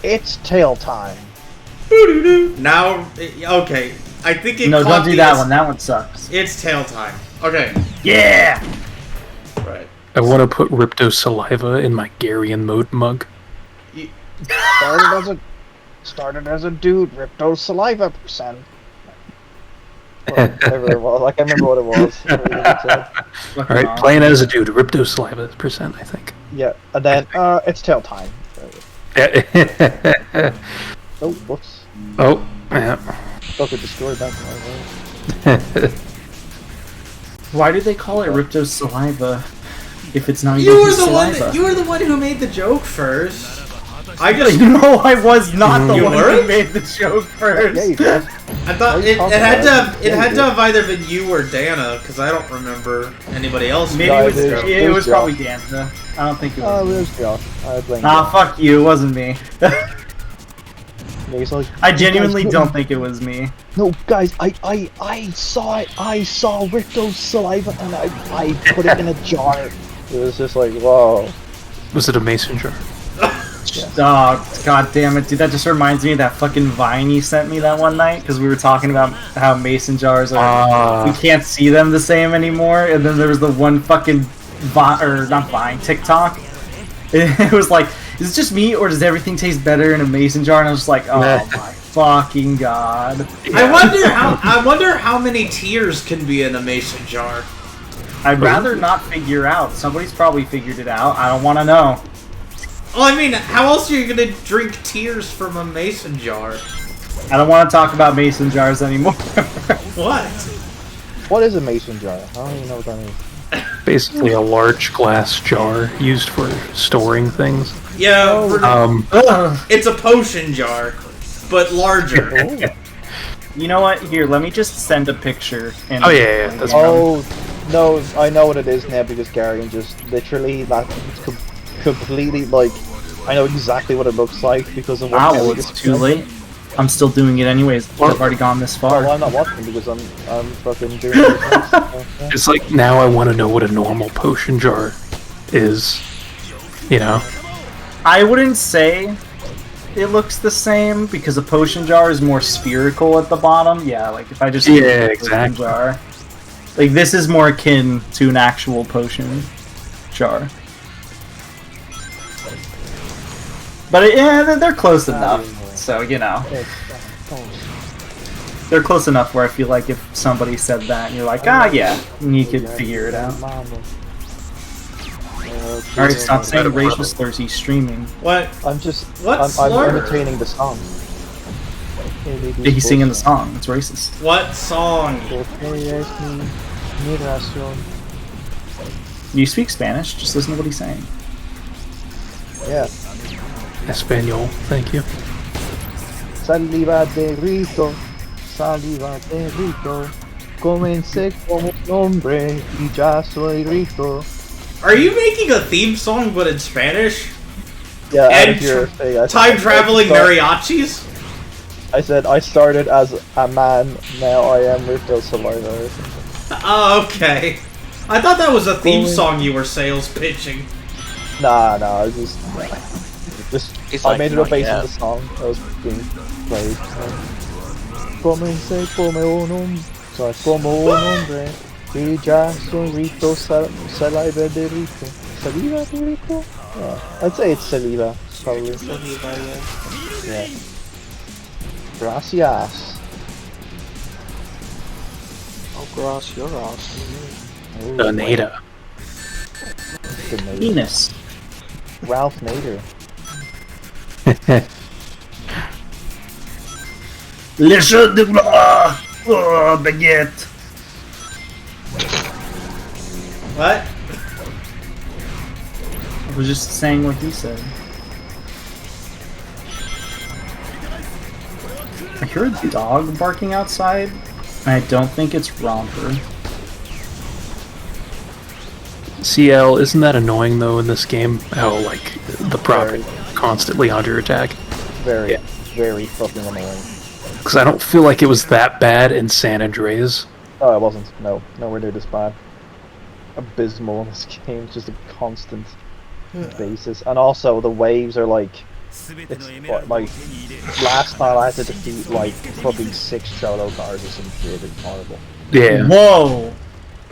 It's tail time. Now, okay. I think it. No, don't do that one. That one sucks. It's tail time. Okay. Yeah. Right. I want to put Ripto saliva in my Garian mode mug. Started as a dude, Ripto saliva percent. Whatever it was. I can't remember what it was. Alright, playing as a dude, Ripto saliva percent, I think. Yeah, and then it's tail time. Oh, whoops. Oh, yeah. Fuck, it destroyed that. Why do they call it Ripto saliva if it's not You even were the saliva? one. You were the one who made the joke first. I just. No, I was not the You one weren't? who made the joke first. Yeah, you did. I thought it had to have either been you or Dana, because I don't remember anybody else. Maybe No, it was probably Dana. I don't think it was. Oh, it was Josh. I blame Nah, Josh. fuck you. It wasn't me. Yeah, he's like, I genuinely guys, don't think it was me. No, guys, I saw it. I saw Ripto's saliva, and I put it in a jar. It was just like, whoa. Was it a mason jar? Oh, god damn it, dude. That just reminds me of that fucking Vine you sent me that one night, because we were talking about how mason jars are... we can't see them the same anymore, and then there was the one fucking TikTok. It was like, is it just me, or does everything taste better in a mason jar? And I was just like, oh my fucking god. I wonder how many tears can be in a mason jar. I'd rather not figure out. Somebody's probably figured it out. I don't want to know. Well, I mean, how else are you gonna drink tears from a mason jar? I don't want to talk about mason jars anymore. What? What is a mason jar? I don't even know what that means. Basically a large glass jar used for storing things. Yeah, Ugh. it's a potion jar, but larger. You know what? Here, let me just send a picture. And Oh, yeah, that's Oh, no, I know what it is now because Garion just literally, completely, like, I know exactly what it looks like because of what wow, Gary well, it's just too filmed. late. I'm still doing it anyways. I've already gone this far. Well, I'm not watching because I'm fucking doing it. It's like, now I want to know what a normal potion jar is. You know? I wouldn't say it looks the same because a potion jar is more spherical at the bottom. Yeah, like if I just Yeah, look at a potion exactly. jar, like this is more akin to an actual potion jar. But yeah, they're close enough. So you know, they're close enough where I feel like if somebody said that, and you're like, ah, yeah, and you could figure it out. Alright, stop saying racial slurs. He's streaming. What? I'm just, What I'm slur? imitating the song. He's singing the song. It's racist. What song? You speak Spanish. Just listen to what he's saying. Yeah. Espanol, thank you. Saliva de rito, saliva de rito. Comencé como un hombre y ya soy rico. Are you making a theme song but in Spanish? Yeah, And and your thing. Time traveling mariachis? I said I started as a man, now I am Rito Saliva. Oh, okay. I thought that was a theme song you were sales pitching. Nah, I just It's I like made it up not based yet. on the song that was being played. Comencé como un hombre, so como un hombre, y ya soy Rito Saliva de Rito. Saliva de Rito? Yeah, I'd say it's Saliva, probably. Yeah. Gracias. Oh, gracias. Oh, Donata. good name. Penis. Ralph Nader. Le jeu de gloire. Oh, baguette. What? I was just saying what he said. I hear a dog barking outside. I don't think it's Romper. CL, isn't that annoying though in this game? How, like, the prop is constantly under attack? Very, very fucking annoying. Because I don't feel like it was that bad in San Andreas. Oh, it wasn't. No, nowhere near this bad. Abysmal in this game, just a constant basis. And also, the waves are like It's like last time I had to defeat like probably 6 Cholo cards or some shit. It's horrible. Yeah. Whoa!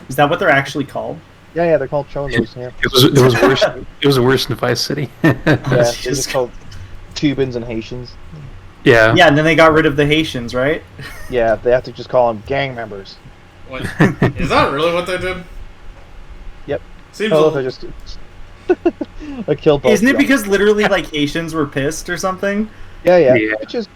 Is that what they're actually called? Yeah, they're called Cholos. Yeah, It was worse. It was worse in Vice City. yeah, they're just called Cubans and Haitians. Yeah. Yeah, and then they got rid of the Haitians, right? Yeah, they have to just call them gang members. What? Is that really what they did? Yep. Seems Oh, a- they just I killed both. Isn't it of them. because literally like Haitians were pissed or something? Yeah. Yeah. It's just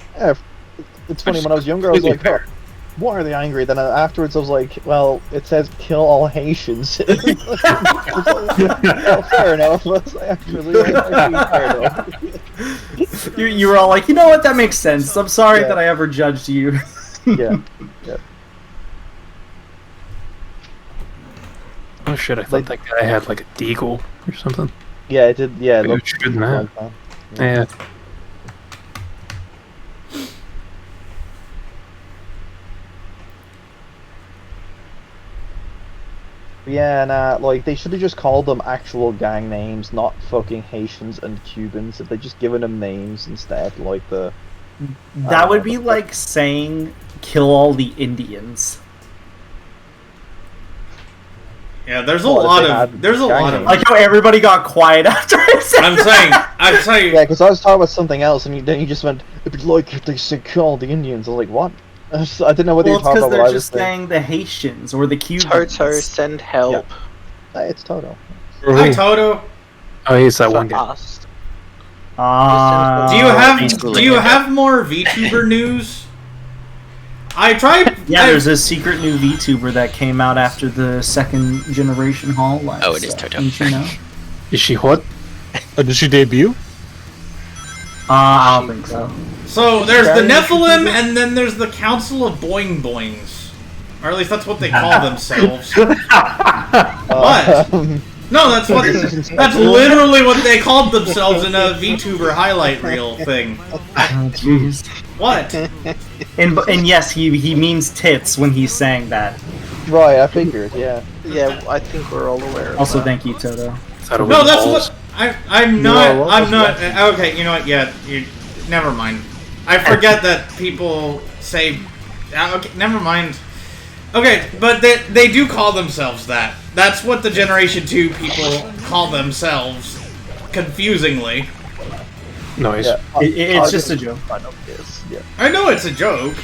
it's funny. When I was younger, I was like, fair. oh, why are they angry? Then afterwards, I was like, well, it says kill all Haitians. Well, fair enough. Actually, fair enough. You were all like, you know what, that makes sense. I'm sorry Yeah. that I ever judged you. Yeah. Oh shit! I thought that guy had like a deagle or something. Yeah, it did. Yeah, it Maybe looked shouldn't have. like that. Yeah. Yeah, nah, like, they should have just called them actual gang names, not fucking Haitians and Cubans. If they just given them names instead, like the... That would be like saying kill all the Indians. Yeah, there's a Well, if lot they of had there's a gang lot of. names. Like how everybody got quiet after I said I'm that. saying. Yeah, because I was talking about something else, and then you just went, it'd be like if they said kill the Indians. I was like, what? I didn't know what Well, you it's were talking because about. they're What I was just saying the Haitians or the Cubans. Toto, send help. Hey, it's Toto. Hi Toto. Oh, he's that one guy. Fast. Do you have more VTuber news? I tried. Yeah, there's a secret new VTuber that came out after the second generation Hololive. Oh, it is Toto. Didn't you know? Is she hot? Did she debut? I don't think so. So there's the Nephilim, and then there's the Council of Boing Boings, or at least that's what they call themselves. What? No, that's literally what they called themselves in a VTuber highlight reel thing. Oh, jeez. What? And yes, he means tits when he's saying that. Right, I figured, yeah. Yeah, I think we're all aware of Also, that. thank you, Toto. No, that's what I'm not. Okay, you know what? Yeah, never mind. I forget that people say. Okay, never mind. Okay, but they do call themselves that. That's what the Generation 2 people call themselves, confusingly. Nice. Yeah, It's just a joke. I know it is, yeah. I know it's a joke.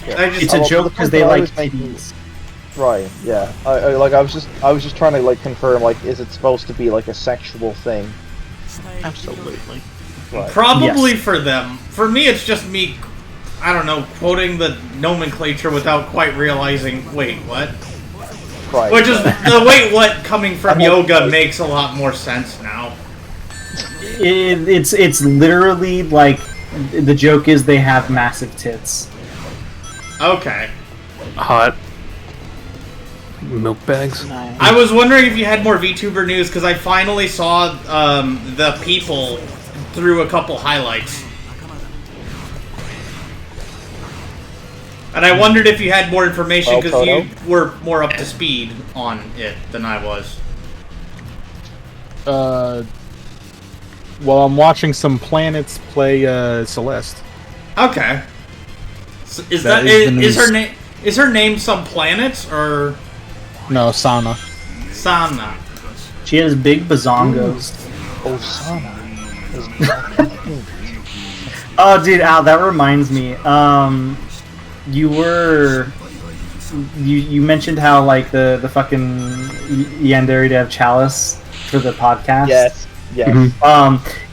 I just It's a well, joke the because point they that I like was making- titties. Right, yeah. I was just trying to like confirm, like, is it supposed to be like a sexual thing? Absolutely. Right. Probably Yes. for them. For me, it's just me, I don't know, quoting the nomenclature without quite realizing, wait, what? Right. Which is, the wait, what coming from I'm yoga like- makes a lot more sense now. It's literally like the joke is they have massive tits. Okay. Hot. Milk bags. Nice. I was wondering if you had more VTuber news, because I finally saw the people through a couple highlights. And I wondered if you had more information, because Toto? you were more up to speed on it than I was. Well, I'm watching some planets play Celeste. Okay. So is That that is the is her news. name? Is her name some planets or No, Sana. Sana? She has big bazongos. Osama. Oh, dude, Al, that reminds me. You mentioned how like the fucking Yandere Dev Chalice for the podcast. Yes. Yes.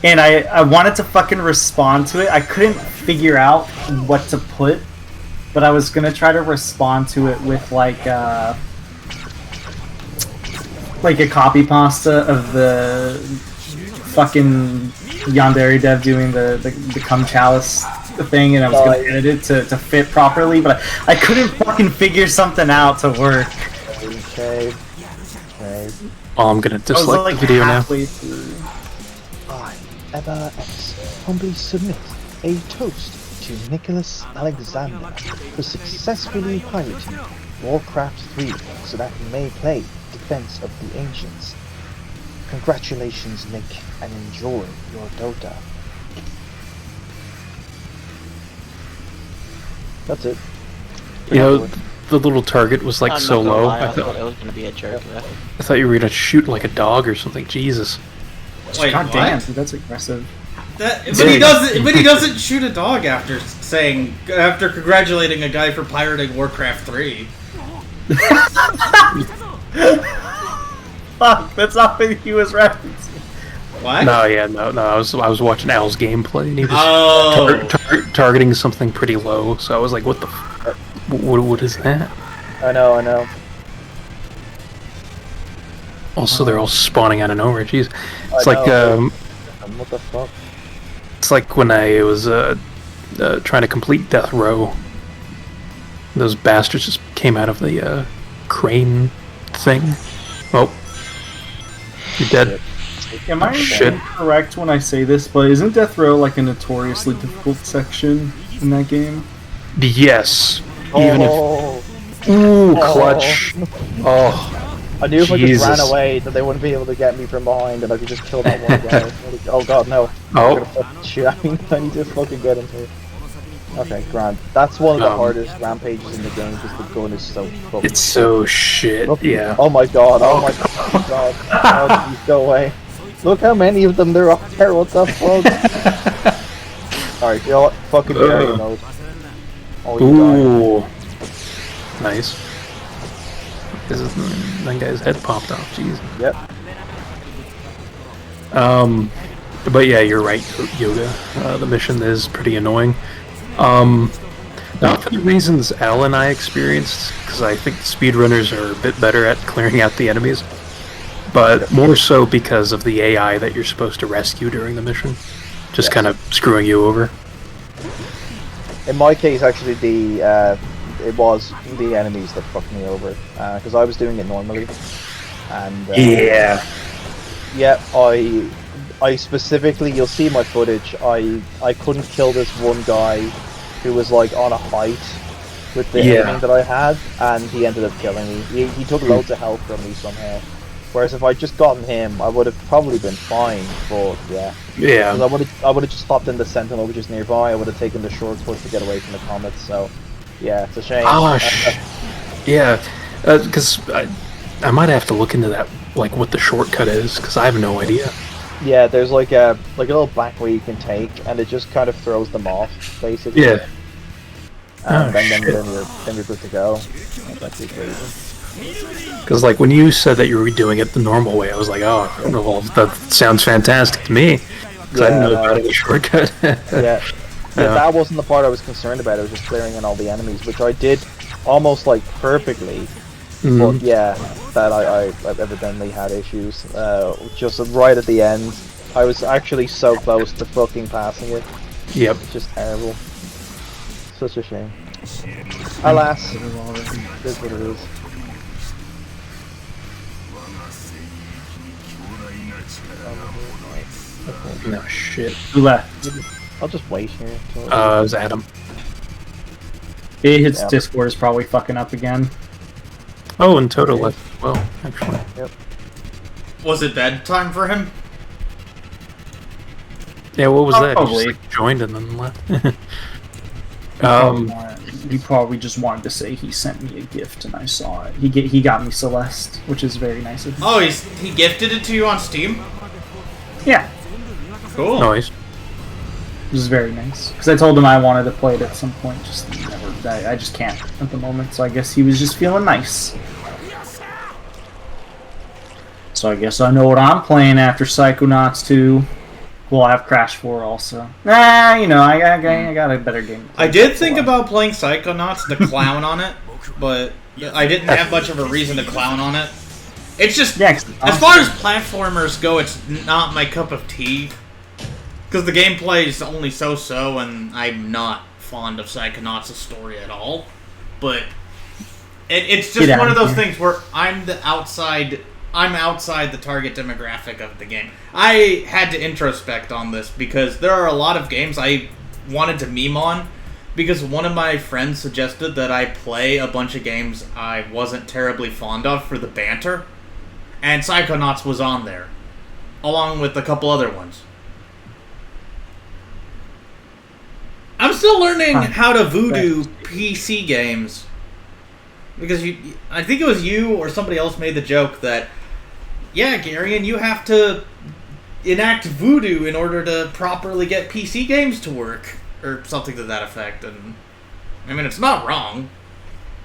And I wanted to fucking respond to it. I couldn't figure out what to put, but I was gonna try to respond to it with like a copy pasta of the fucking Yandere Dev doing the cum chalice thing, and I was gonna edit it to fit properly, but I couldn't fucking figure something out to work. Okay. Okay. Oh, I'm gonna I was dislike like the video now. halfway through. I, Emma X, humbly submit a toast to Nicholas Alexander for successfully piloting Warcraft 3 so that he may play Defense of the Ancients. Congratulations, Nick, and enjoy your Dota. That's it. You know, the little target was like I'm so not gonna low. lie, I I thought thought it was gonna be a joke there. you were gonna shoot like a dog or something. Jesus. Wait, God what? damn, dude, that's aggressive. But he doesn't. But he doesn't shoot a dog after congratulating a guy for pirating Warcraft 3. Fuck, that's not what he was referencing. What? No, yeah, no. I was watching Al's gameplay and he was targeting something pretty low. So I was like, what the? What is that? I know. Also, they're all spawning out of nowhere. Jeez, it's I like know. What the fuck? it's like when I was trying to complete Death Row. Those bastards just came out of the crane thing. Oh, you're dead. Am I Shit. correct when I say this, but isn't Death Row like a notoriously difficult section in that game? Yes. Even if ooh, clutch. Oh. I knew if I Jesus. just ran away that they wouldn't be able to get me from behind and I could just kill that one guy. Oh god, no. Oh. They're gonna fucking shoot at me. I need to fucking get him here. Okay, grand. That's one of the hardest rampages in the game because the gun is so fucking It's so shit. Look- Yeah. Oh my god, oh my fucking god. Oh, please go away. Look how many of them there are there, what the fuck? Alright, you know what? Fucking carry mode. Oh, you died. Ooh. Nice. That guy's head popped off, jeez. Yep. But yeah, you're right, Yoga. The mission is pretty annoying. Not for the reasons Al and I experienced, because I think speedrunners are a bit better at clearing out the enemies, but more so because of the AI that you're supposed to rescue during the mission. Just kind of screwing you over. In my case, actually, it was the enemies that fucked me over, because I was doing it normally, and yeah, I specifically, you'll see my footage, I couldn't kill this one guy who was like on a height with the aiming that I had, and he ended up killing me. He took loads of health from me somehow. Whereas if I'd just gotten him, I would have probably been fine, but yeah. Yeah. 'Cause I would have just hopped in the Sentinel, which is nearby, I would have taken the shortcut to get away from the comets, so yeah, it's a shame. Oh, yeah. Because I might have to look into that, like what the shortcut is, because I have no idea. Yeah, there's like a little back way you can take, and it just kind of throws them off, basically. Yeah. And Oh, then shit. you're good to go. That's actually crazy. Because like when you said that you were doing it the normal way, I was like, oh, well, that sounds fantastic to me. Because I didn't know about any shortcut. Yeah, that wasn't the part I was concerned about. I was just clearing in all the enemies, which I did almost like perfectly. But yeah, that I evidently had issues. Just right at the end, I was actually so close to fucking passing it. Yep. It's just terrible. Such a shame. Alas, it is what it is. No shit. Who left? I'll just wait here. It was Adam. His Discord is probably fucking up again. Oh, and Toto left. Well, actually. Yep. Was it bedtime for him? Yeah, what was that? He Probably. just like, joined and then left. He probably just wanted to say he sent me a gift and I saw it. He got me Celeste, which is very nice of him. Oh, he gifted it to you on Steam? Yeah, Cool. Nice. it was very nice. Because I told him I wanted to play it at some point, just never. I just can't at the moment. So I guess he was just feeling nice. So I guess I know what I'm playing after Psychonauts 2. We'll have Crash 4 also. I got a better game. I did think about playing Psychonauts to clown on it, but I didn't have much of a reason to clown on it. It's just, as far as platformers go, it's not my cup of tea. Because the gameplay is only so-so, and I'm not fond of Psychonauts' story at all. But it's just one of those things where I'm outside the target demographic of the game. I had to introspect on this because there are a lot of games I wanted to meme on because one of my friends suggested that I play a bunch of games I wasn't terribly fond of for the banter, and Psychonauts was on there, along with a couple other ones. I'm still learning how to voodoo PC games. Because I think it was you or somebody else made the joke that, yeah, Garion, you have to enact voodoo in order to properly get PC games to work. Or something to that effect. And I mean, it's not wrong.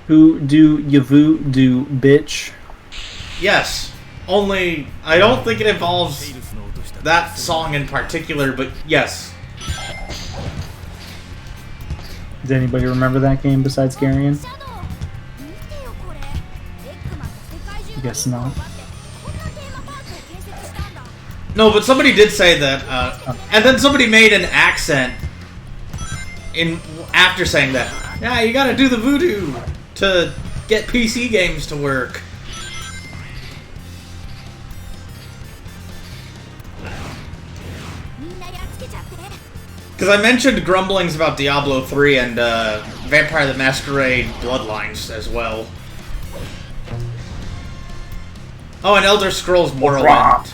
Who do you voodoo, bitch? Yes. Only, I don't think it involves that song in particular, but yes. Does anybody remember that game besides Garion? Guess not. No, but somebody did say that, and then somebody made an accent after saying that. Yeah, you gotta do the voodoo to get PC games to work. Because I mentioned grumblings about Diablo 3 and Vampire the Masquerade Bloodlines as well. Oh, and Elder Scrolls Morrowind.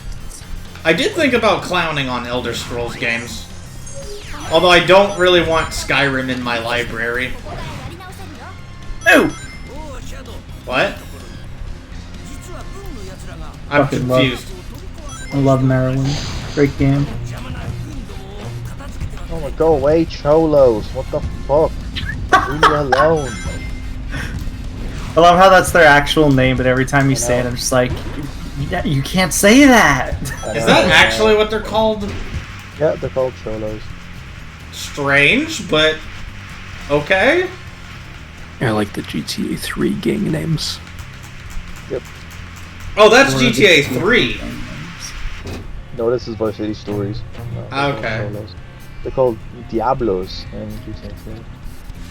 I did think about clowning on Elder Scrolls games. Although I don't really want Skyrim in my library. Oh! What? I'm confused. I love Morrowind. Great game. Oh my, go away, Cholos. What the fuck? Leave me alone. I love how that's their actual name, but every time you say it, I'm just like, you can't say that! Is that actually what they're called? Yeah, they're called Cholos. Strange, but okay. I like the GTA 3 gang names. Yep. Oh, that's GTA 3. No, this is Vice City Stories. No, Okay. They're called Diablos in GTA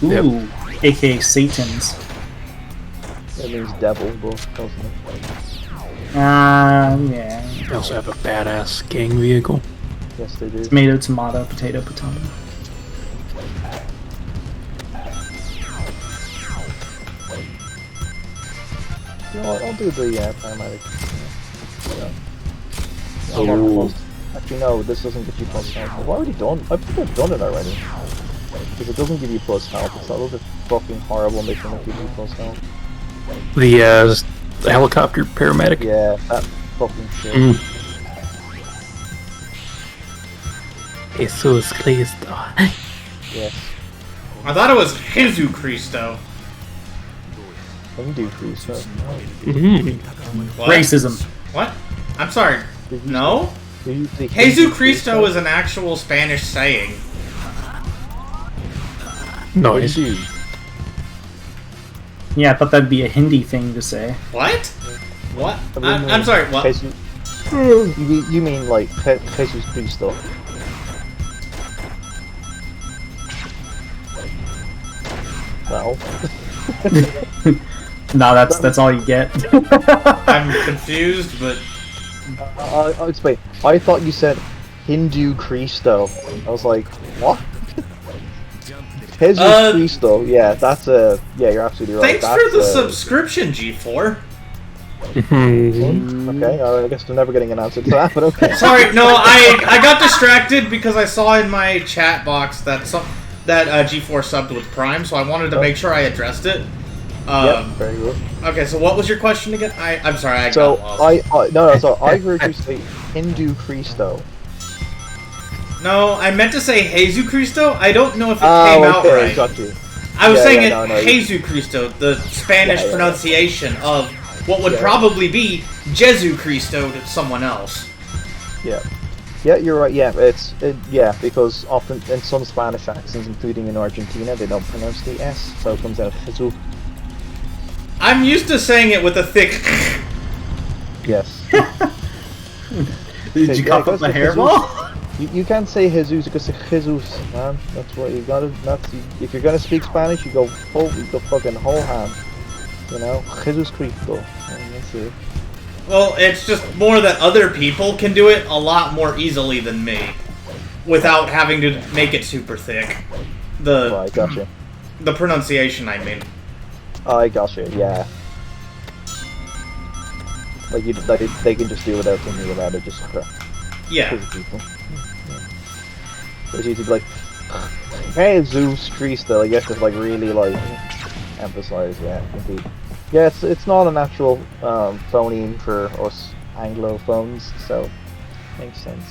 3. Ooh, aka Satans. That means devil, but doesn't it? Yeah. They also have a badass gang vehicle. Yes, they do. Tomato, tomato, potato, potato. You know what, I'll do the paramedic. Yeah. Oh. Actually, no, this doesn't give you plus health. I've already done. I think I've done it already. Because it doesn't give you plus health. It's that other fucking horrible mission that gives you plus health. The helicopter paramedic. Yeah, that fucking shit. Jesus Cristo. Yes. I thought it was Jesu Cristo. Hindu priest, no. What? Racism. What? I'm sorry. No? Jesu Jesu Cristo is an actual Spanish saying. Nice. Hindu. Yeah, I thought that'd be a Hindi thing to say. What? What? I'm sorry, what? Jesus. You mean like Jesus Cristo? Well. No, that's all you get. I'm confused, but I'll explain. I thought you said Hindu Cristo. I was like, what? Jesus Cristo. Yeah, that's a. Yeah, you're absolutely right. thanks for the subscription, G4. Okay, I guess we're never getting an answer to that, but okay. Sorry, no, I got distracted because I saw in my chat box that G4 subbed with Prime, so I wanted to make sure I addressed it. Yep, very good. Okay, so what was your question again? I'm sorry, I So got lost. so I heard you say Hindu Cristo. No, I meant to say Jesu Cristo. I don't know if it came out right. Got you. I was saying no, Jesu Cristo, the Spanish Yeah. pronunciation of what would probably be Jesu Cristo to someone else. Yeah. Yeah, you're right. Yeah, because often in some Spanish accents, including in Argentina, they don't pronounce the S, so it comes out Jesus. I'm used to saying it with a thick. Yes. Did you cough up my hairball? You can't say Jesus, you can say Jesus, man. That's what you gotta. If you're gonna speak Spanish, you go fucking whole hand. You know, Jesus Cristo. And that's it. Well, it's just more that other people can do it a lot more easily than me, without having to make it super thick. Right, gotcha. The pronunciation, I mean. I gotcha. Yeah. Like they can just do without thinking about it. Just Yeah. people. It's easy to be like Hey, Zeus tree still. I guess to like really like emphasize. Yeah, indeed. Yeah, it's not a natural phoneme for us Anglophones, so makes sense.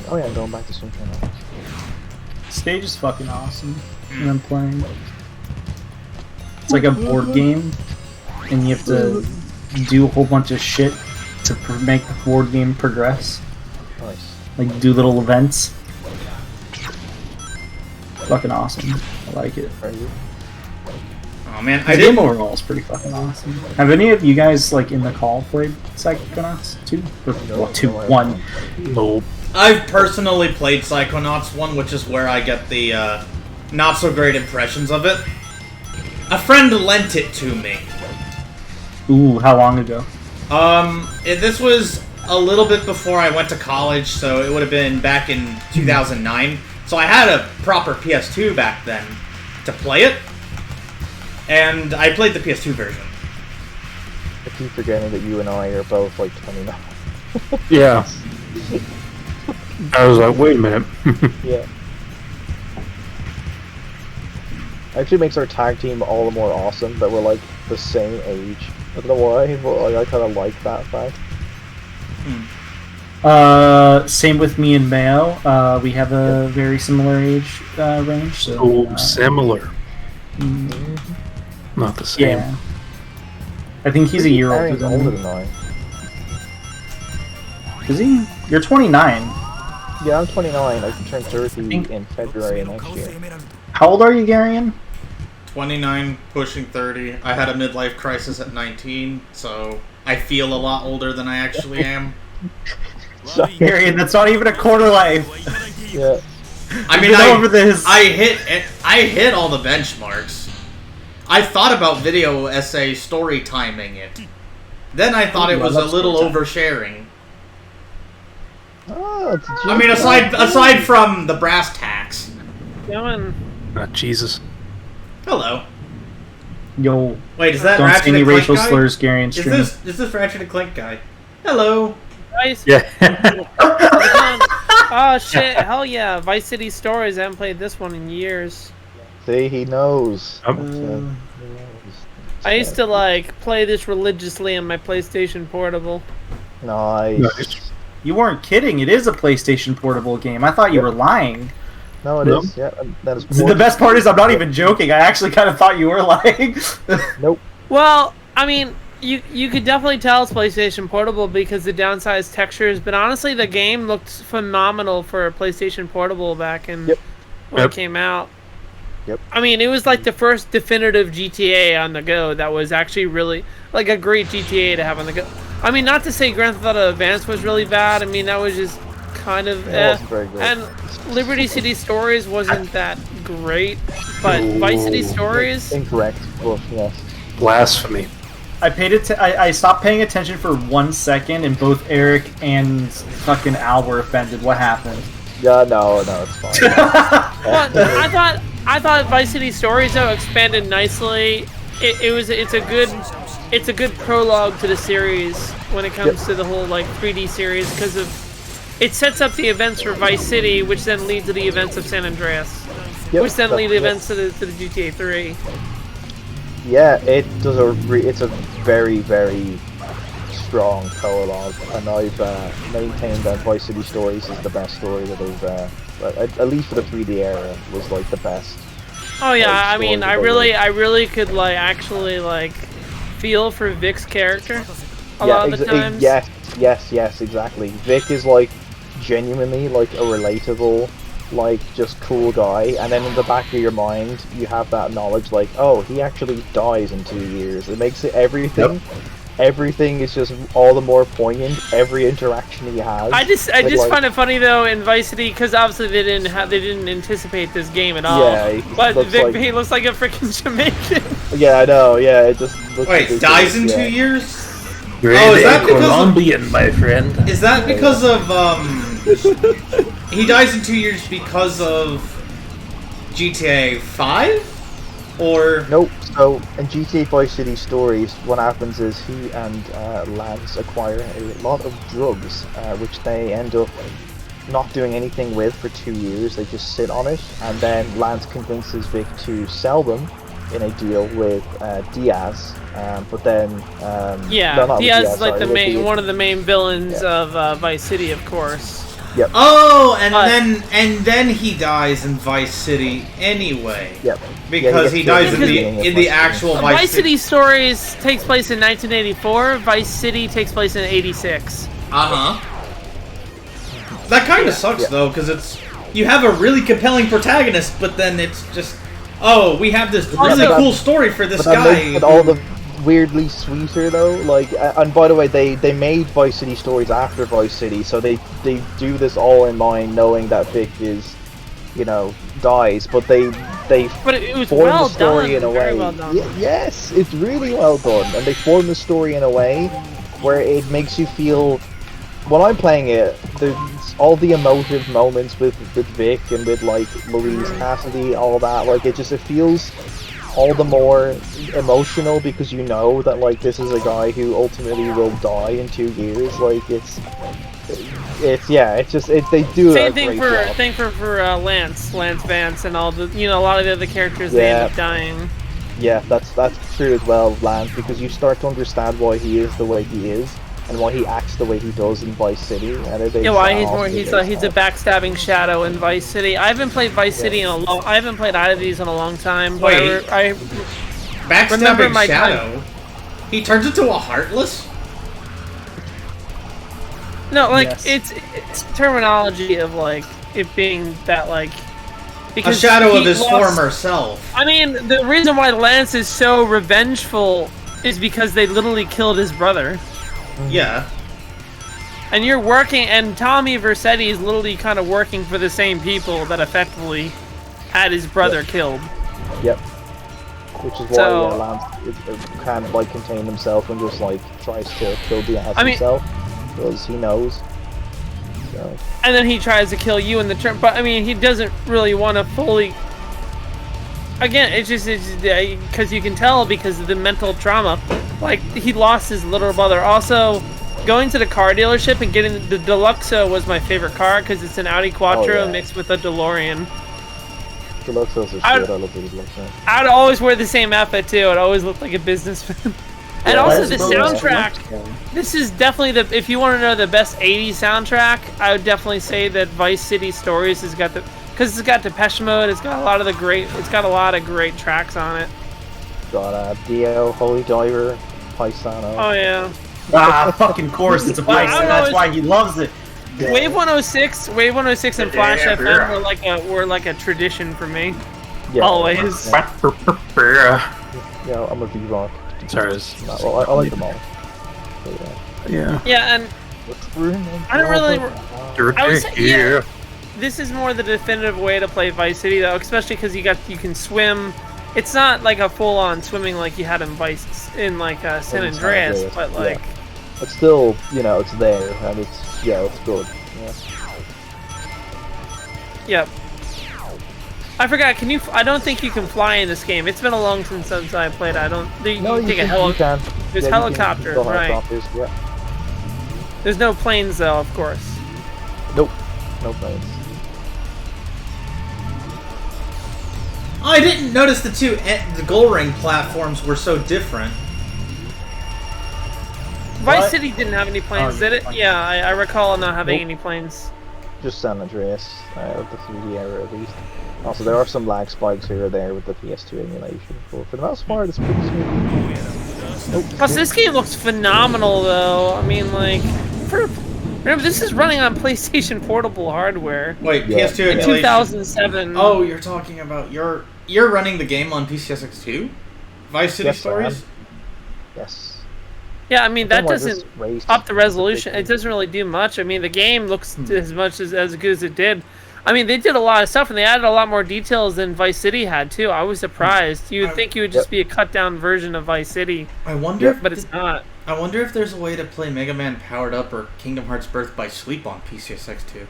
Oh yeah, going back to Sunshine Isles. Stage is fucking awesome when I'm playing. It's like a board game, and you have to do a whole bunch of shit to make the board game progress. Nice. Like do little events. Fucking awesome. I like it. Are you? Oh man, The game overall is pretty fucking awesome. Have any of you guys like in the call played Psychonauts 2? Or 2, 1? Nope. I've personally played Psychonauts 1, which is where I get the not so great impressions of it. A friend lent it to me. Ooh, how long ago? This was a little bit before I went to college, so it would have been back in 2009. So I had a proper PS2 back then to play it, and I played the PS2 version. I keep forgetting that you and I are both like 29. Yeah. I was like, wait a minute. Yeah. Actually makes our tag team all the more awesome that we're like the same age. I don't know why, but like, I kind of like that fact. Same with me and Mayo. We have a very similar age range. So, Oh, similar. Not the same. Yeah. I think he's a year older Aaron's than older me. than I. Is he? You're 29. Yeah, I'm 29. I can turn 30 in February next year. How old are you, Garion? 29, pushing 30. I had a midlife crisis at 19, so I feel a lot older than I actually am. Garion, that's not even a quarter life. Yeah. I mean, over this. I hit all the benchmarks. I thought about video essay story timing it. Then I thought it was a little oversharing. Oh, it's I mean, aside from the brass tacks. Going. Jesus. Hello. Yo, Wait, is that don't Ratchet say any and Clank racial guy? slurs, Garion Is stream. this Ratchet and Clank guy? Hello. Vice. Yeah. Oh shit! Hell yeah! Vice City Stories. I haven't played this one in years. See, he knows. Um, He knows. I used to like play this religiously on my PlayStation Portable. Nice. You weren't kidding. It is a PlayStation Portable game. I thought you were lying. No, it is. Yeah, that is. The best part is I'm not even joking. I actually kind of thought you were lying. Nope. Well, I mean, you could definitely tell it's PlayStation Portable because the downsized textures. But honestly, the game looked phenomenal for a PlayStation Portable back in when it came out. Yep. I mean, it was like the first definitive GTA on the go that was actually really like a great GTA to have on the go. I mean, not to say Grand Theft Auto Advance was really bad. I mean, that was just kind of wasn't very good. And Liberty City Stories wasn't that great, but Vice City Stories. Incorrect. Well, yes. Blasphemy. I stopped paying attention for 1 second, and both Eric and fucking Al were offended. What happened? Yeah, no, it's fine. Well, I thought Vice City Stories though expanded nicely. It's a good prologue to the series when it comes to the whole like 3D series because it sets up the events for Vice City, which then lead to the events of San Andreas, which then lead the events to the GTA 3. Yeah, it does it's a very, very strong prologue, and I've maintained that Vice City Stories is the best story that I've, at least for the 3D era, was like the best. Oh yeah, I mean, I really could like actually like feel for Vic's character a lot of the times. Yes, exactly. Vic is like genuinely like a relatable, like just cool guy, and then in the back of your mind you have that knowledge like, oh, he actually dies in 2 years. It makes it everything. Everything is just all the more poignant. Every interaction he has. I just find it funny though in Vice City because obviously they didn't anticipate this game at all. Yeah, but Vic, he looks like a freaking Jamaican. Yeah, I know. Yeah, it just looks. Wait, dies in 2 years? Is that Colombian, my friend? Is that because of he dies in 2 years because of GTA 5? Or nope. So in GTA Vice City Stories, what happens is he and Lance acquire a lot of drugs, which they end up not doing anything with for 2 years. They just sit on it, and then Lance convinces Vic to sell them in a deal with Diaz. But then Diaz is like sorry, one of the main villains of Vice City, of course. Yep. Oh, and then he dies in Vice City anyway. Yep. Because he dies in the actual Vice City stories takes place in 1984. Vice City takes place in '86. That kind of sucks though, because you have a really compelling protagonist, but then it's just we have this really cool story for this guy. But all the weirdly sweeter though, like, and by the way, they made Vice City stories after Vice City, so they do this all in mind, knowing that Vic is, dies, but but it was form well the story done, in a very way. well done. Yes, it's really well done, and they form the story in a way where it makes you feel. When I'm playing it, there's all the emotive moments with Vic and with like Louise Cassidy, all that. Like it feels all the more emotional because you know that like this is a guy who ultimately will die in 2 years. Like they do Same a great job. thing for Lance Vance, and all the a lot of the other characters they end up dying. Yeah, that's true as well, Lance, because you start to understand why he is the way he is. And why he acts the way he does in Vice City, and why he's a backstabbing shadow in Vice City. I haven't played Vice City I haven't played either of these in a long time. But Wait, I backstabbing shadow. He turns into a heartless. No, like it's terminology of like it being that like a shadow of his former self. I mean, the reason why Lance is so revengeful is because they literally killed his brother. Yeah. And you're working, and Tommy Vercetti is literally kind of working for the same people that effectively had his brother killed. Yep. Which is why Lance can't like contain himself and just like tries to kill Diaz himself because he knows. So. And then he tries to kill you in the turn, but I mean he doesn't really want to fully. Again, it's just because you can tell because of the mental trauma. Like, he lost his little brother. Also, going to the car dealership and getting the Deluxo was my favorite car because it's an Audi Quattro mixed with a DeLorean. Deluxos are shit. I love the Deluxo. I'd always wear the same outfit too. It always looked like a businessman. And also the soundtrack. This is definitely if you want to know the best '80s soundtrack, I would definitely say that Vice City Stories has got because it's got Depeche Mode. It's got a lot of great tracks on it. Got Dio, Holy Diver, Paisano. Oh yeah. Fucking course, it's a Paisano. That's why he loves it. Wave 106 and Flash FM were like a tradition for me. Yeah, always. Yeah, I'm a V-Rock. Sorry. I like them all. Yeah. Yeah, and I don't really. I would say, this is more the definitive way to play Vice City, though, especially because you can swim. It's not like a full-on swimming like you had in San Andreas, but like. It's still, it's there, and it's good. Yeah. Yep. I forgot. Can you? I don't think you can fly in this game. It's been a long time since I played. I don't. You take a helicopter. There's helicopters, right? Yeah. There's no planes, though, of course. Nope. No planes. I didn't notice the goal ring platforms were so different. Vice City didn't have any planes, did it? Yeah, I recall not having any planes. Just San Andreas, with the 3D era at least. Also, there are some lag spikes here or there with the PS2 emulation, but for the most part, it's pretty smooth. Plus, this game looks phenomenal, though. I mean, like, remember, this is running on PlayStation Portable hardware. Wait, PS2 emulation? 2007. Oh, you're talking about you're running the game on PCSX2? Vice City Stories? Yes. Yeah, I mean, that doesn't up the resolution. It doesn't really do much. I mean, the game looks as good as it did. I mean, they did a lot of stuff, and they added a lot more details than Vice City had, too. I was surprised. You would think it would just be a cut-down version of Vice City. I wonder but it's not. I wonder if there's a way to play Mega Man Powered Up or Kingdom Hearts Birth by Sleep on PCSX2.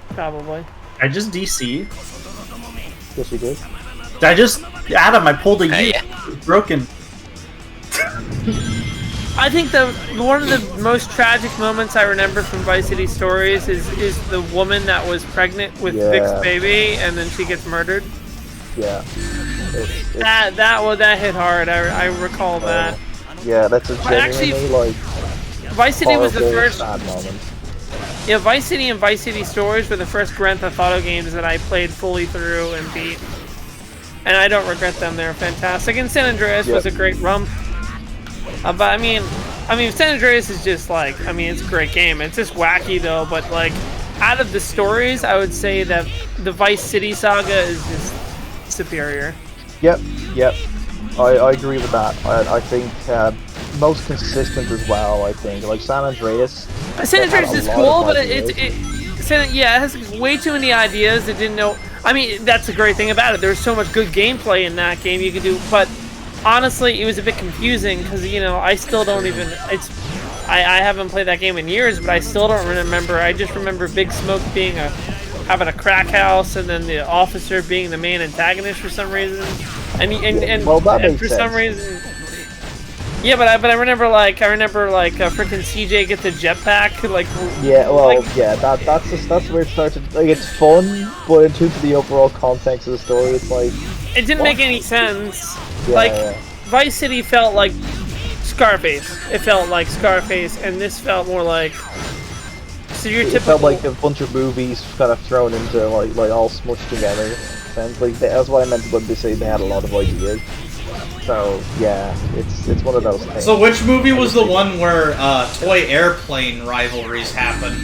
Probably. I just DC. Yes, you did. Adam, I pulled a U. It's broken. I think one of the most tragic moments I remember from Vice City Stories is the woman that was pregnant with Vic's baby and then she gets murdered. Yeah. That hit hard. I recall that. Yeah, that's a genuinely like Vice City was the first sad moment. Yeah, Vice City and Vice City Stories were the first Grand Theft Auto games that I played fully through and beat. And I don't regret them. They're fantastic. And San Andreas was a great rump. But I mean, San Andreas is just like, it's a great game. It's just wacky though. But like, out of the stories, I would say that the Vice City saga is just superior. Yep. I agree with that. I think most consistent as well. I think like San Andreas. San Andreas is cool, but it has way too many ideas that didn't know. I mean, that's the great thing about it. There's so much good gameplay in that game you could do, but honestly, it was a bit confusing because I still don't even. I haven't played that game in years, but I still don't remember. I just remember Big Smoke being having a crack house, and then the officer being the main antagonist for some reason, and for some reason. Yeah, but I remember freaking CJ get the jetpack like. Yeah, that's where it started. Like it's fun, but in terms of the overall context of the story, it's like it didn't make any sense. Vice City felt like Scarface. It felt like Scarface, and this felt more like. So your typical. It felt like a bunch of movies kind of thrown into like all smushed together. And like that's what I meant when they say they had a lot of ideas. So yeah, it's one of those things. So which movie was the one where toy airplane rivalries happened?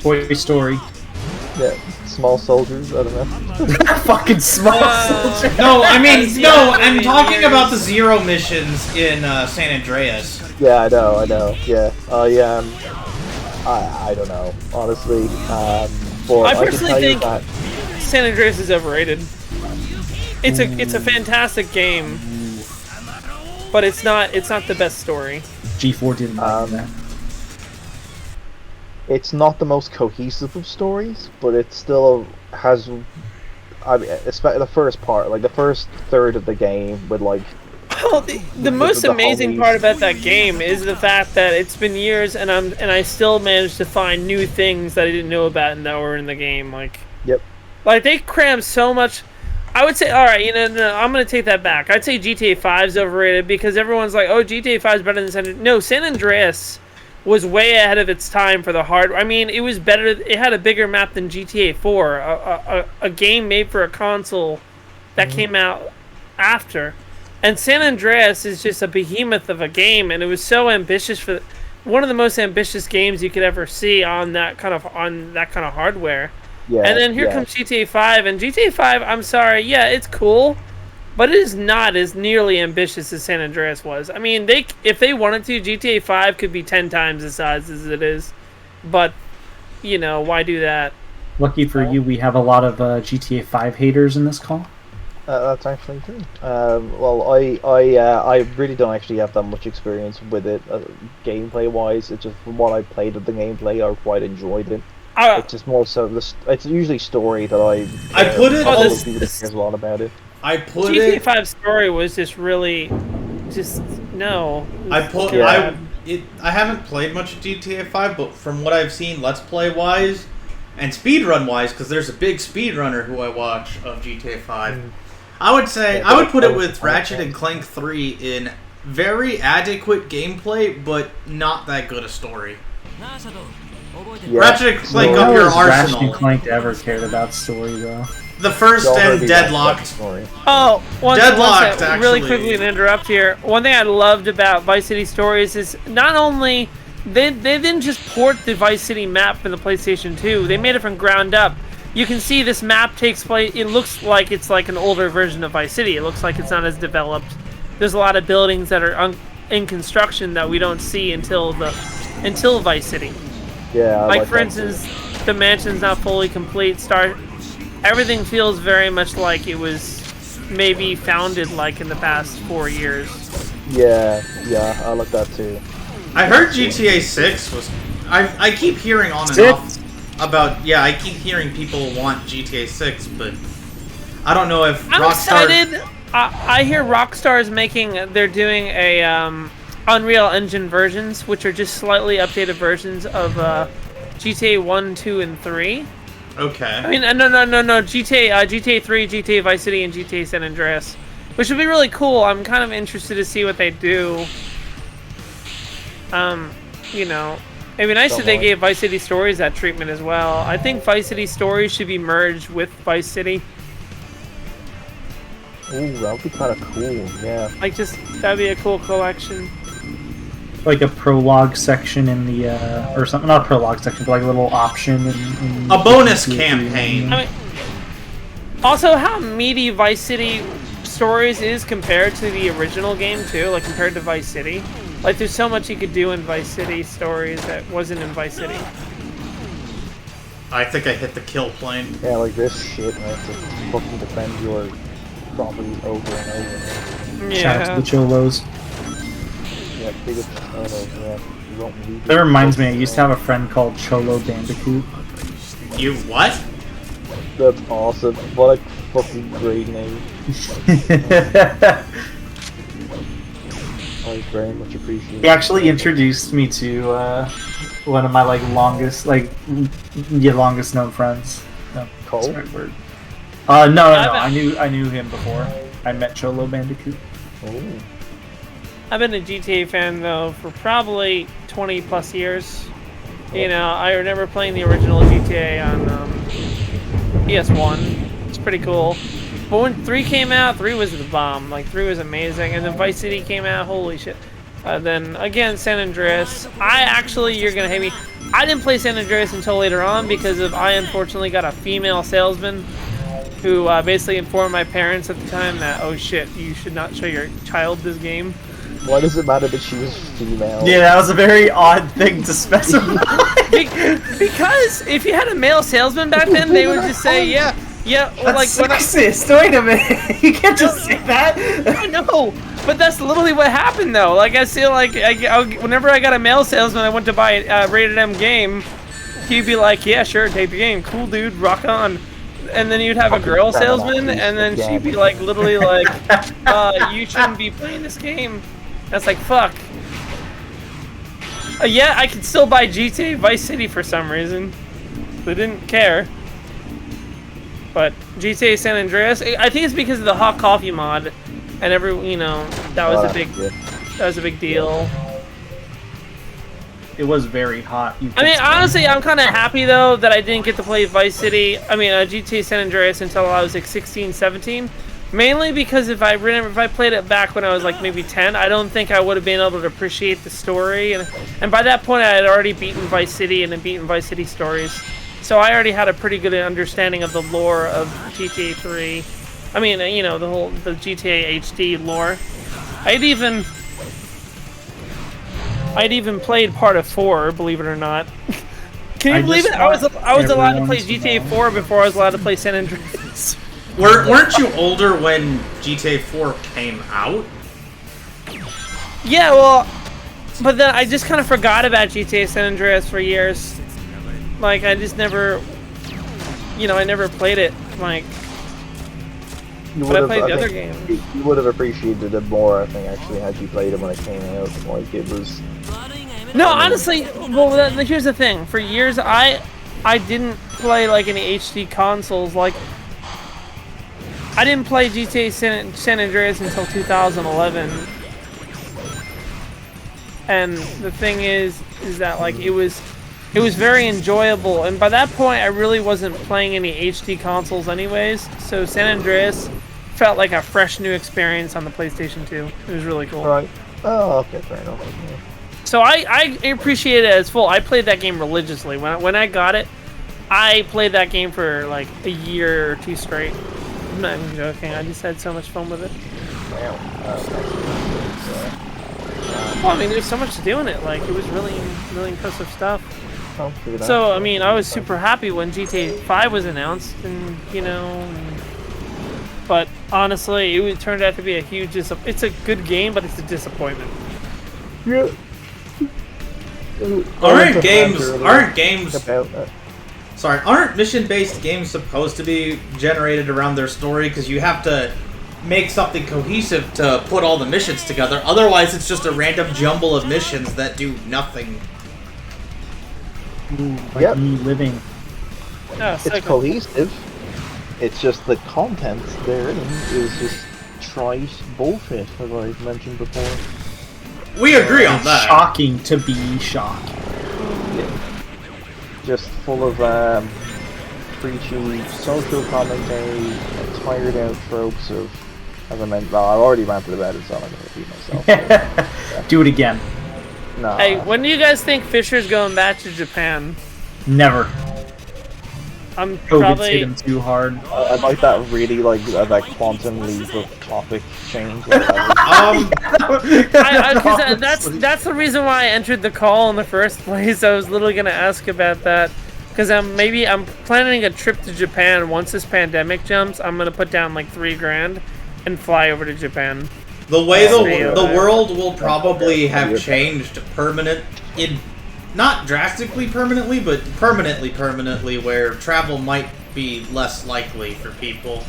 Toy Story. Yeah, Small Soldiers. I don't know. Fucking Small Soldiers. No, I'm talking about the Zero missions in San Andreas. Yeah, I know. Yeah. I don't know, honestly. But I personally think that San Andreas is overrated. It's a fantastic game, but it's not the best story. G4 didn't like that. It's not the most cohesive of stories, but it still has. I mean, especially the first part, like the first third of the game, with like. Well, the most amazing part about that game is the fact that it's been years, and I still managed to find new things that I didn't know about and that were in the game. Like. Yep. Like they crammed so much. I would say, alright, no, I'm going to take that back. I'd say GTA 5 is overrated because everyone's like, oh, GTA 5 is better than San Andreas. No, San Andreas was way ahead of its time for the hardware. I mean, it was better. It had a bigger map than GTA 4, a game made for a console that came out after. And San Andreas is just a behemoth of a game, and it was so ambitious for one of the most ambitious games you could ever see on that kind of hardware. Yeah, and then here comes GTA 5, and GTA 5, I'm sorry, yeah, it's cool, but it is not as nearly ambitious as San Andreas was. I mean, if they wanted to, GTA 5 could be 10 times the size as it is, but, why do that? Lucky for you, we have a lot of GTA 5 haters in this call. That's actually true. Well, I really don't actually have that much experience with it, gameplay-wise. It's just from what I played of the gameplay, I quite enjoyed it. It's just more so it's usually story that I put it. There's a lot about it. I put GTA it. 5 story was just really, no. I haven't played much of GTA 5, but from what I've seen, Let's Play wise and speedrun wise, because there's a big speedrunner who I watch of GTA 5. I would say I would put it with Ratchet and Clank 3 in very adequate gameplay, but not that good a story. Yeah. Ratchet and Clank up your arsenal. Ratchet and Clank ever cared about story though. The first and Deadlocked. Oh, Deadlocked, actually. Really quickly to interrupt here. One thing I loved about Vice City Stories is not only they didn't just port the Vice City map from the PlayStation 2. They made it from ground up. You can see this map takes place. It looks like it's like an older version of Vice City. It looks like it's not as developed. There's a lot of buildings that are in construction that we don't see until Vice City. Yeah. Like for instance, the mansion's not fully complete. Everything feels very much like it was maybe founded like in the past 4 years. Yeah, I like that too. I heard GTA 6 was. I keep hearing on and off about. Yeah, I keep hearing people want GTA 6, but I don't know if I'm Rockstar. excited. I hear Rockstar is making. They're doing Unreal Engine versions, which are just slightly updated versions of GTA 1, 2, and 3. Okay. I mean, no, GTA 3, GTA Vice City, and GTA San Andreas, which would be really cool. I'm kind of interested to see what they do. You know, it'd be nice if they gave Vice City Stories that treatment as well. I think Vice City Stories should be merged with Vice City. Ooh, that would be kind of cool, yeah. Like, that'd be a cool collection. Like a prologue section in the, or something, not a prologue section, but like a little option in a bonus campaign. I mean, also, how meaty Vice City Stories is compared to the original game, too, like compared to Vice City. Like, there's so much you could do in Vice City Stories that wasn't in Vice City. I think I hit the kill plane. Yeah, like this shit, man, to fucking defend your property over and over and over. Yeah. Shout out to the Cholos. Yeah, biggest fan of, yeah. You won't believe it. That reminds me, I used to have a friend called Cholo Bandicoot. You what? That's awesome. What a fucking great name. I very much appreciate He actually introduced me to one of my like longest known friends. No, Cole? that's the right word. No. I knew him before. I met Cholo Bandicoot. Oh. I've been a GTA fan, though, for probably 20 plus years. You know, I remember playing the original GTA on PS1. It's pretty cool. But when 3 came out, 3 was the bomb. Like, 3 was amazing. And then Vice City came out, holy shit. Then, again, San Andreas. You're gonna hate me. I didn't play San Andreas until later on because I unfortunately got a female salesman who basically informed my parents at the time that, oh shit, you should not show your child this game. Why does it matter that she was female? Yeah, that was a very odd thing to specify. Because if you had a male salesman back then, they would just say, yeah. Well, That's sexist. Wait a minute. You can't just say that. I know, but that's literally what happened, though. Like, I feel like whenever I got a male salesman, I went to buy a rated M game, he'd be like, yeah, sure, take the game. Cool, dude, rock on. And then you'd have a girl salesman, and then she'd be like, literally like, you shouldn't be playing this game. That's like, fuck. Yeah, I could still buy GTA Vice City for some reason. They didn't care. But GTA San Andreas, I think it's because of the hot coffee mod, and that was a big deal. It was very hot. I mean, honestly, I'm kind of happy though that I didn't get to play GTA San Andreas until I was like 16, 17. Mainly because if I played it back when I was like maybe 10, I don't think I would have been able to appreciate the story. And by that point, I had already beaten Vice City and beaten Vice City Stories. So I already had a pretty good understanding of the lore of GTA 3. I mean, you know, the GTA HD lore. I'd even played part of 4, believe it or not. Can you believe it? I was allowed to play GTA 4 before I was allowed to play San Andreas. Weren't you older when GTA 4 came out? Yeah, well, but then I just kind of forgot about GTA San Andreas for years. Like, I just never, I never played it, like, but I played the other game. You would have appreciated it more, I think, actually, had you played it when it came out. Like, it was... No, honestly, well, here's the thing. For years, I didn't play, like, any HD consoles. Like, I didn't play GTA San Andreas until 2011. And the thing is that, like, it was very enjoyable, and by that point I really wasn't playing any HD consoles anyways, so San Andreas felt like a fresh new experience on the PlayStation 2. It was really cool. Right. Oh, okay, fair enough. Yeah. So I appreciate it as full. I played that game religiously. When I got it, I played that game for like a year or two straight. I'm not even joking, I just had so much fun with it. Well, I mean, there's so much to do in it. Like, it was really, really impressive stuff. So, I mean, I was super happy when GTA 5 was announced, and, but honestly, it turned out to be a huge it's a good game, but it's a disappointment. Yeah. Aren't mission-based games supposed to be generated around their story? Because you have to make something cohesive to put all the missions together. Otherwise, it's just a random jumble of missions that do nothing. Like me living. Oh, It's so cohesive. It's just the content therein is just trite bullshit, as I've mentioned before. We agree on It's that. shocking to be shocking. Just full of preachy social commentary, tired out tropes of, as I mentioned, well, I've already ranted about it, so I'm not going to repeat myself. Do it again. Nah, Hey, when do you guys think Fisher's going back to Japan? Never. I'm COVID's hit probably. him too hard. I like that really, like, that quantum leap of topic change. Like, That's the reason why I entered the call in the first place. I was literally gonna ask about that because I'm planning a trip to Japan once this pandemic jumps. I'm gonna put down like $3,000 and fly over to Japan. The way Yeah. the world will probably have changed not drastically permanently, but permanently, where travel might be less likely for people.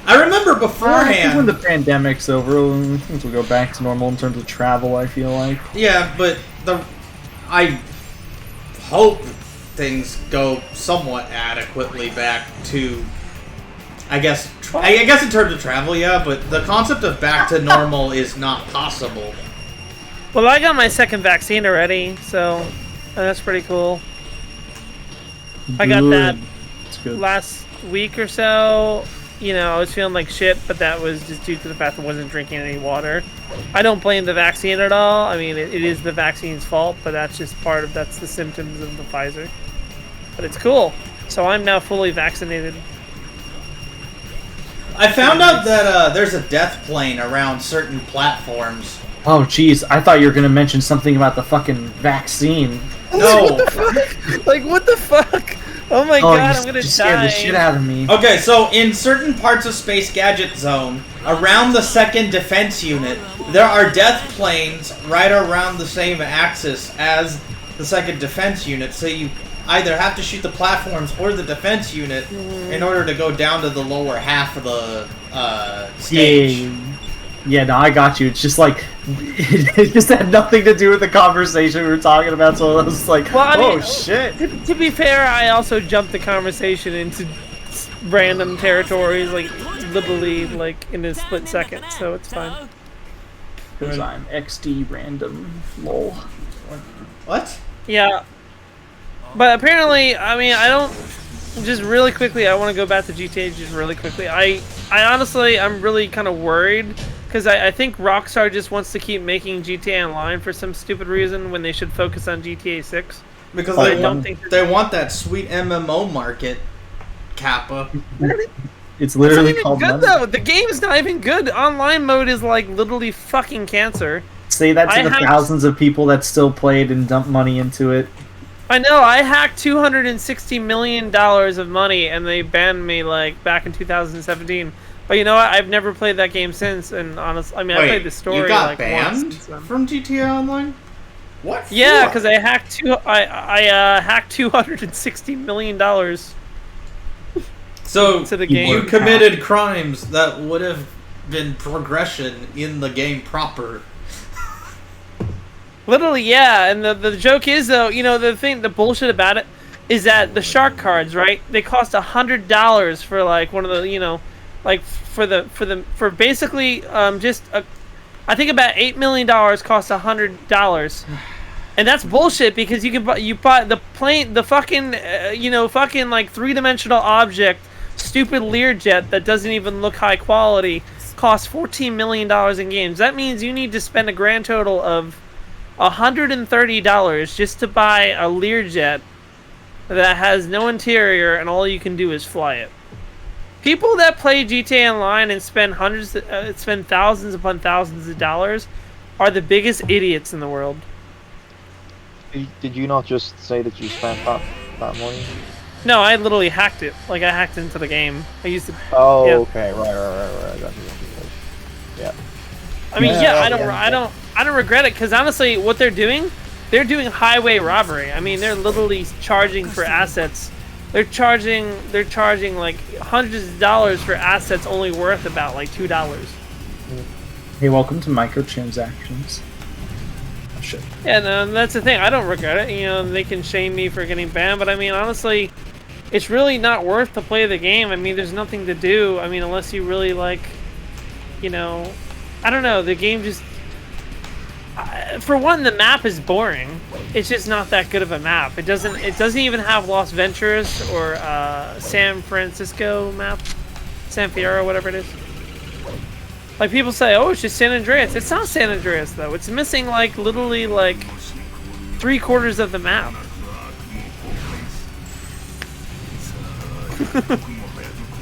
I remember I think when beforehand. the pandemic's over, things will go back to normal in terms of travel, I feel like. Yeah, but I hope things go somewhat adequately back to. I guess in terms of travel, yeah, but the concept of back to normal is not possible. Well, I got my second vaccine already, so that's pretty cool. I got that It's good. last week or so. You know, I was feeling like shit, but that was just due to the fact that I wasn't drinking any water. I don't blame the vaccine at all. I mean, it is the vaccine's fault, but that's just that's the symptoms of the Pfizer. But it's cool. So I'm now fully vaccinated. I found out that there's a death plane around certain platforms. Oh, jeez. I thought you were going to mention something about the fucking vaccine. No. What the fuck? Like, what the fuck? Oh my god, I'm gonna scared die. the shit out of me. Okay, so in certain parts of Space Gadget Zone, around the 2nd Defense Unit, there are death planes right around the same axis as the 2nd Defense Unit, so you either have to shoot the platforms or the Defense Unit in order to go down to the lower half of the stage. Yeah, no, I got you. It's just like, it just had nothing to do with the conversation we were talking about, so I was like, Well, I mean, oh shit. To be fair, I also jumped the conversation into random territories, like literally, like in a split second. So it's fine. Because I'm XD random. Lol. What? Yeah, but apparently, I mean, I don't. Just really quickly, I want to go back to GTA. Just really quickly, I honestly, I'm really kind of worried. Because I think Rockstar just wants to keep making GTA Online for some stupid reason when they should focus on GTA 6. Because think they want that sweet MMO market, Kappa. It's literally It's not called even good money. though. The game's not even good. Online mode is like literally fucking cancer. Say that to I the hacked- thousands of people that still played and dumped money into it. I know. I hacked $260 million of money, and they banned me like back in 2017. But you know what? I've never played that game since. And honestly, I mean, I played the story you got like banned once. from GTA Online? What? Yeah, for? because I hacked hacked $260 million. So to the game. you committed crimes that would have been progression in the game proper. Literally, yeah. And the joke is though, you know, the bullshit about it is that the shark cards, right? They cost $100 for like one of the, you know, like for basically just I think about $8 million costs $100. And that's bullshit because you buy the plane, the fucking you know, fucking like 3-dimensional object, stupid Learjet that doesn't even look high quality, costs $14 million in games. That means you need to spend a grand total of $130 just to buy a Learjet that has no interior and all you can do is fly it. People that play GTA Online and spend spend thousands upon thousands of dollars are the biggest idiots in the world. Did you not just say that you spent that money? No, I literally hacked it. Like I hacked into the game. I used to. Oh, yeah. okay, right. I got you. Yeah. I mean, Yeah, I don't regret it because honestly, what they're doing highway robbery. I mean, they're literally charging for assets they're charging like hundreds of dollars for assets only worth about like $2. Hey, welcome to microtransactions. Oh, shit. Yeah, no, that's the thing. I don't regret it. You know, they can shame me for getting banned, but I mean, honestly, it's really not worth to play the game. I mean, there's nothing to do. I mean, unless you really like, you know, I don't know. The game just, for one, the map is boring. It's just not that good of a map. It doesn't even have Las Venturas or San Francisco map, San Fierro, whatever it is. Like people say, oh, it's just San Andreas. It's not San Andreas though. It's missing like literally like 3/4 of the map.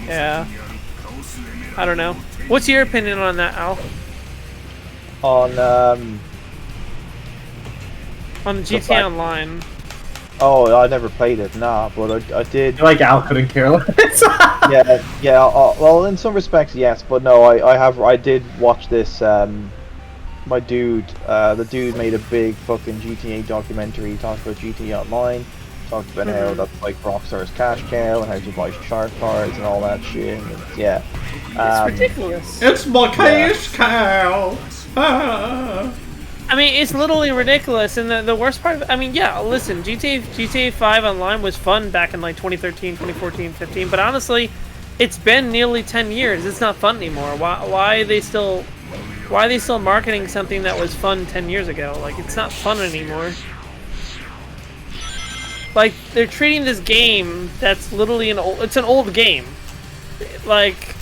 Yeah. I don't know. What's your opinion on that, Al? On On GTA Online. Oh, I never played it, nah, but I did. Like Al couldn't care less. yeah. Well, in some respects, yes, but no, I did watch this. My dude, the dude made a big fucking GTA documentary. He talked about GTA Online, talked about how that's like Rockstar's cash cow and how to buy shark cards and all that shit. And yeah, it's ridiculous. It's my cash cow. I mean, it's literally ridiculous, and the worst part of it, I mean, yeah, listen, GTA 5 Online was fun back in, like, 2013, 2014, 15, but honestly, it's been nearly 10 years. It's not fun anymore. Why are they still marketing something that was fun 10 years ago? Like, it's not fun anymore. Like, they're treating this game that's literally it's an old game. Like,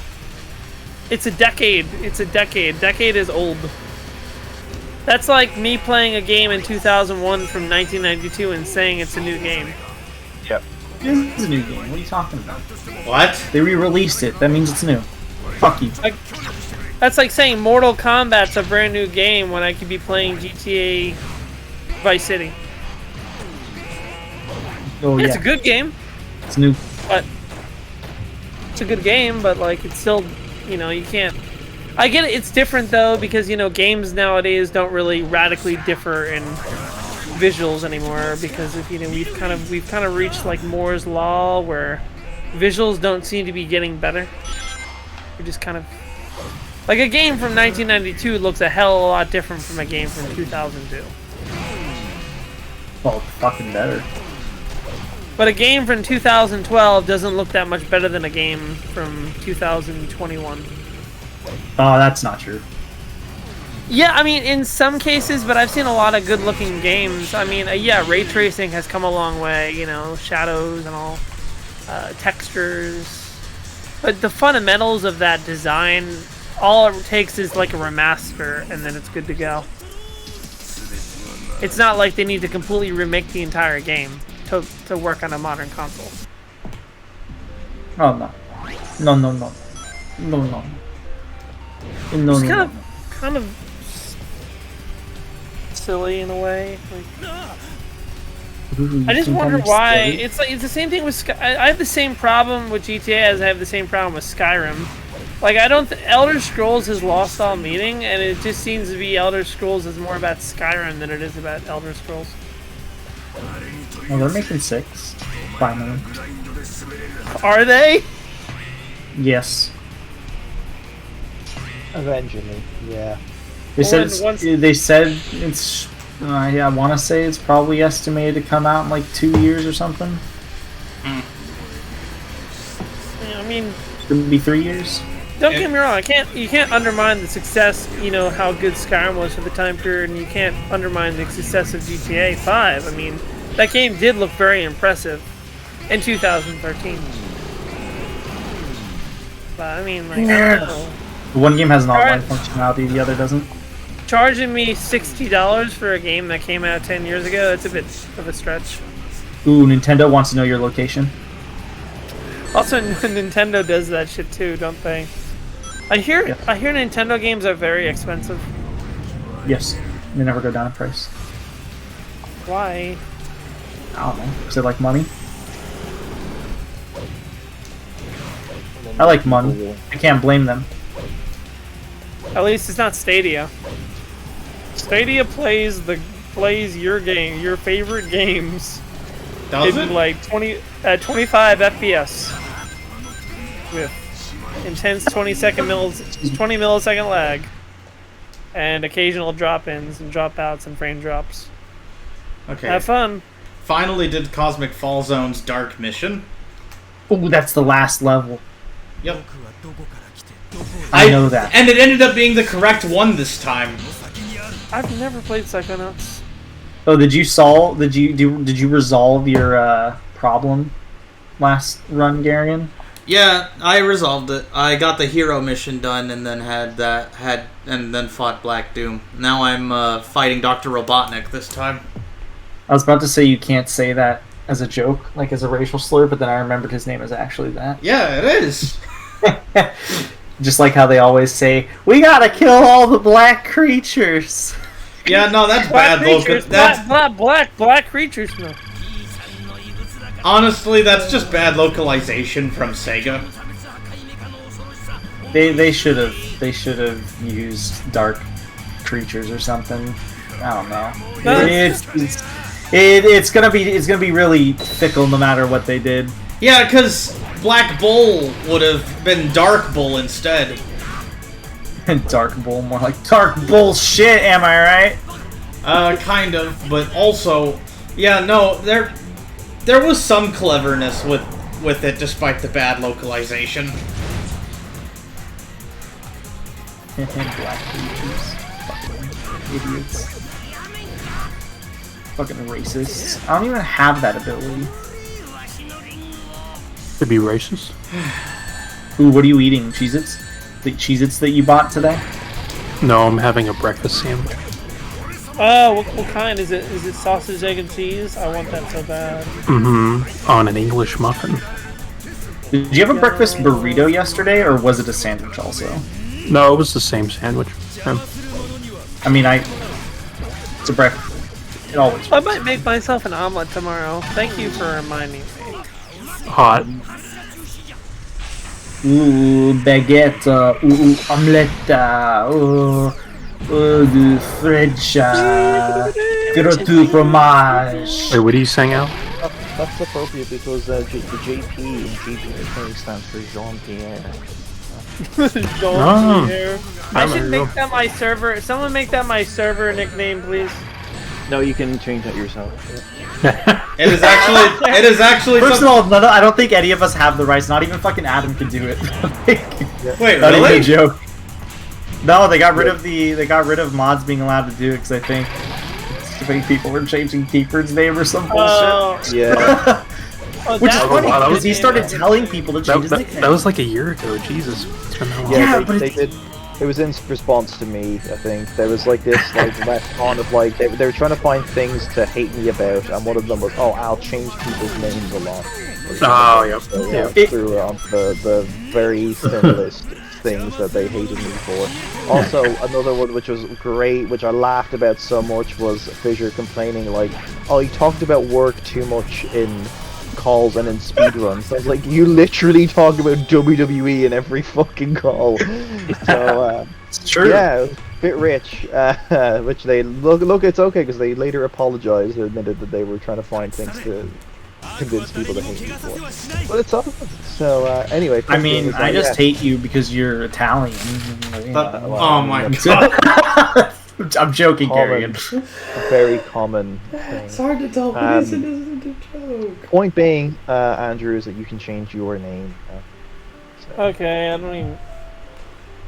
it's a decade. Decade is old. That's like me playing a game in 2001 from 1992 and saying it's a new game. Yep. This is a new game. What are you talking about? What? They re-released it. That means it's new. Fuck you. That's like saying Mortal Kombat's a brand new game when I could be playing GTA Vice City. Oh, It's a good game. It's new. But it's a good game, but like it's still, you know, you can't. I get it. It's different though because you know games nowadays don't really radically differ in visuals anymore because if you know we've kind of reached like Moore's law where visuals don't seem to be getting better. We're just kind of like a game from 1992 looks a hell of a lot different from a game from 2002. Well, fucking better. But a game from 2012 doesn't look that much better than a game from 2021. Oh, that's not true. Yeah, I mean, in some cases, but I've seen a lot of good-looking games. I mean, yeah, ray tracing has come a long way, you know, shadows and all, textures. But the fundamentals of that design, all it takes is like a remaster, and then it's good to go. It's not like they need to completely remake the entire game to work on a modern console. Oh, no. No, no, no. No, no. No, It's no, kind of silly in a way. Like, I just wonder why. It's like it's the same thing with I have the same problem with GTA as I have the same problem with Skyrim. Like I don't. Elder Scrolls has lost all meaning, and it just seems to be Elder Scrolls is more about Skyrim than it is about Elder Scrolls. Well, they're making 6. Finally. Are they? Yes. Eventually, yeah. They said it's. Yeah, I want to say it's probably estimated to come out in like 2 years or something. Yeah, I mean, Could be 3 years. don't get me wrong. You can't undermine the success. You know how good Skyrim was for the time period, and you can't undermine the success of GTA 5. I mean, that game did look very impressive in 2013. But I mean, like, I don't know. One game has an online functionality, the other doesn't. Charging me $60 for a game that came out 10 years ago, that's a bit of a stretch. Ooh, Nintendo wants to know your location. Also, Nintendo does that shit too, don't they? I hear Nintendo games are very expensive. Yes, they never go down in price. Why? I don't know, because they like money. I like money. I can't blame them. At least it's not Stadia. Stadia plays your favorite games. Does in it? like 20. at 25 FPS with intense 20 millisecond lag and occasional drop-ins and drop-outs and frame drops. Okay. Have fun. Finally did Cosmic Fall Zone's Dark Mission. Oh, that's the last level. Yep. I know that. And it ended up being the correct one this time. I've never played Psychonauts. Oh, did you resolve your problem last run, Garion? Yeah, I resolved it. I got the hero mission done, and then then fought Black Doom. Now I'm fighting Dr. Robotnik this time. I was about to say you can't say that as a joke, like as a racial slur, but then I remembered his name is actually that. Yeah, it is. Just like how they always say, "We gotta kill all the black creatures." Yeah, no, that's Black bad creatures. That's Black creatures. No. honestly, that's just bad localization from Sega. They should have used dark creatures or something. I don't know. It's gonna be really fickle no matter what they did. Yeah, because Black Bull would have been Dark Bull instead. Dark bull, more like dark bullshit. Am I right? Kind of, but also, yeah, no, there was some cleverness with it, despite the bad localization. Black creatures, fucking idiots, fucking racists. I don't even have that ability. To be racist? Ooh, what are you eating? Cheez-Its? The Cheez-Its that you bought today? No, I'm having a breakfast sandwich. Oh, what kind is it? Is it sausage, egg, and cheese? I want that so bad. Mm-hmm. On an English muffin. Did you have a breakfast burrito yesterday, or was it a sandwich also? No, it was the same sandwich. Yeah. I mean, it's a breakfast. It always. I might make myself an omelet tomorrow. Thank you for reminding me. Hot. Ooh, baguette. Ooh, omelette. Du fridge. Gros fromage. Wait, what are you saying, Al? That's appropriate because the JP in GP stands for Jean-Pierre. Jean-Pierre. I should make that my server. Someone make that my server nickname, please. No, you can change that yourself. It is actually. First of all, no, I don't think any of us have the rights. Not even fucking Adam can do it. Wait, not really? even a joke. No, they got rid of mods being allowed to do it because I think too many people were changing Keeper's name or some bullshit. Yeah. Which is funny wow, because he started telling people to change his nickname. That was like a year ago. Jesus, it's been that long. Yeah, but they did. It was in response to me, I think. There was like this retcon of like they were trying to find things to hate me about, and one of them was, oh, I'll change people's names a lot. Oh, yep. So, Yeah. through the very thin list of things that they hated me for. Also, another one which was great, which I laughed about so much, was Fissure complaining like, oh, he talked about work too much in calls and in speedruns. I was like, you literally talk about WWE in every fucking call. So, it's true. yeah, it was a bit rich. Which they look, it's okay because they later apologized and admitted that they were trying to find things to convince people to hate me for. But it's awesome. So, anyway. I mean, I just hate you because you're Italian. Oh my god. I'm joking, Garion. A very common thing. It's hard to tell what is and isn't a joke. Point being, Andrew, is that you can change your name. So. Okay, I don't even.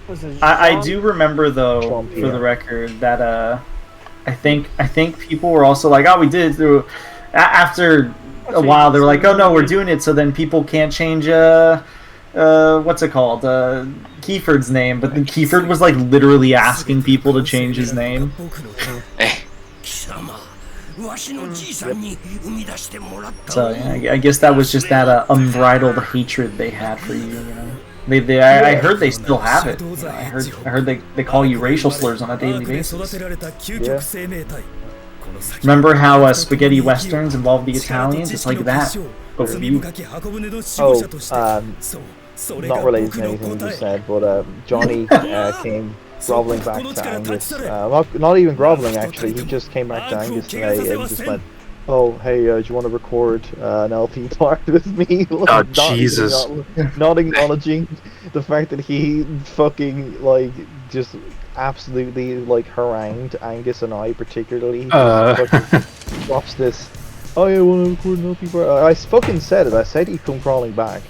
Was it I do remember though, Trump, for yeah. the record, that I think people were also like, oh, we did it through. After a while, they were like, oh no, we're doing it, so then people can't change what's it called? Kiefer's name, but then Kiefer was like literally asking people to change his name. So yeah, I guess that was just that unbridled hatred they had for you. You know, I heard they still have it. You know, I heard they call you racial slurs on a daily basis. Yeah. Remember how spaghetti westerns involved the Italians? It's like that. Overview. Not related to anything you just said, but Johnny came groveling back to Angus. Not even groveling, actually. He just came back to Angus today and just went, oh, hey, do you want to record an LP part with me? Like, Oh, not even Jesus. not acknowledging the fact that he fucking, like, just absolutely, like, harangued Angus and I particularly. Just fucking drops this, oh yeah, I want to record an LP part. I fucking said it. I said he'd come crawling back.